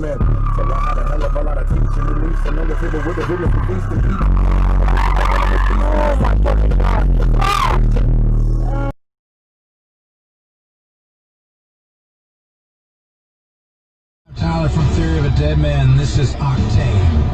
dead man. So I had a hell of a lot of teaching and leasing on the table with the villain from Beast and Beat. Oh my fucking God. Tyler from Theory of a Dead Man. This is Octane.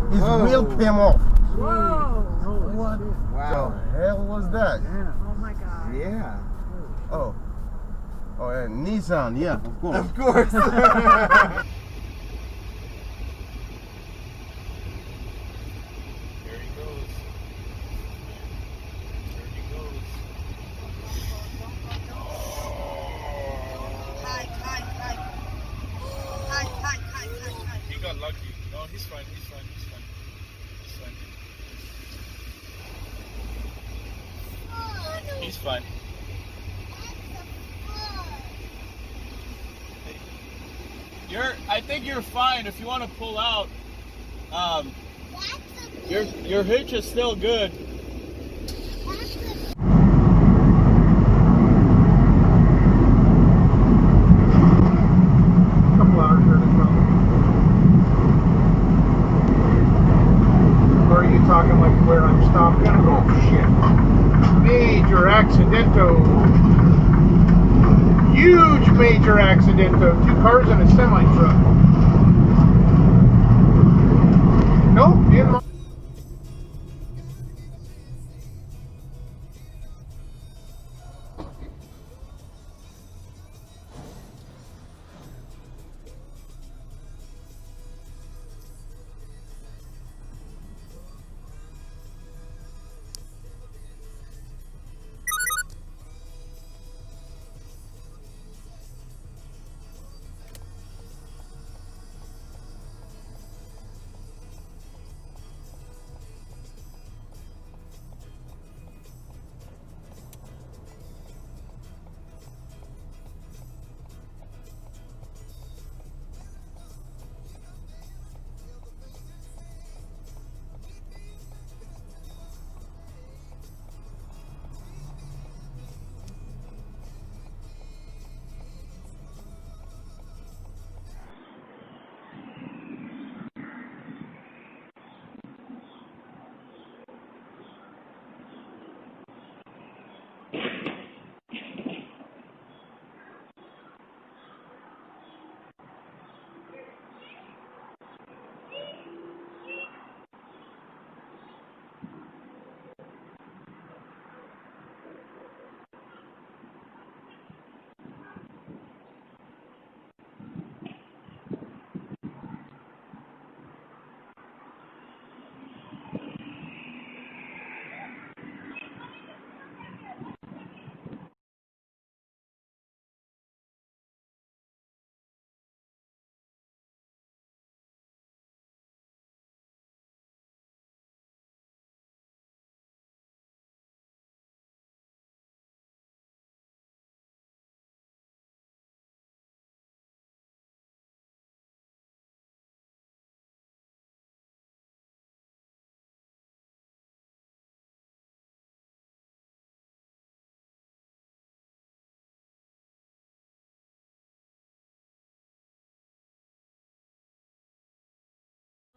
His wheel came off. Whoa! What? Wow. The hell was that? Yeah. Oh my God. Yeah. Oh. Oh, and Nissan, yeah, of course. Of course. There he goes. There he goes. He got lucky. No, he's fine. He's fine. He's fine. He's fine. He's fine. I think you're fine if you want to pull out. Your hitch is still good. Couple hours here to go. Or are you talking like where I'm stopping? Oh shit. Major accidento. Huge major accident though. 2 cars and a semi truck. Nope, in my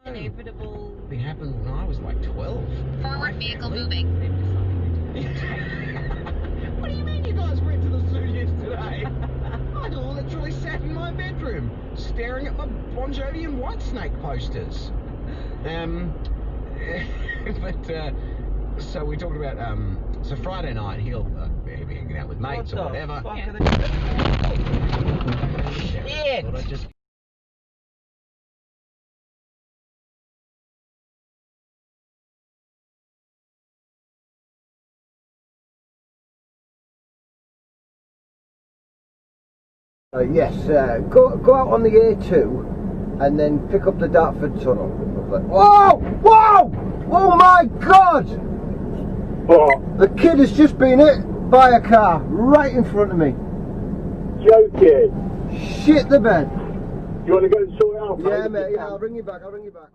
Inevitable. It happened when I was like 12. Forward vehicle moving. What do you mean you guys went to the zoo yesterday? I literally sat in my bedroom staring at my Bon Jovi and Whitesnake posters. So we talked about so Friday night he'll be hanging out with mates or whatever. Shit! Thought I'd just yes, go out on the A2 and then pick up the Dartford Tunnel. Whoa! Whoa! Oh my God! What? The kid has just been hit by a car right in front of me. Joking. Shit the bed. You want to go and sort it out? Yeah, mate, yeah, I'll bring you back, I'll bring you back.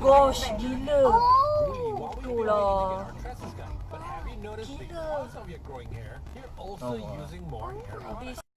Gosh, gila. Tu lah. But have you noticed because of your growing hair, you're also using more hair?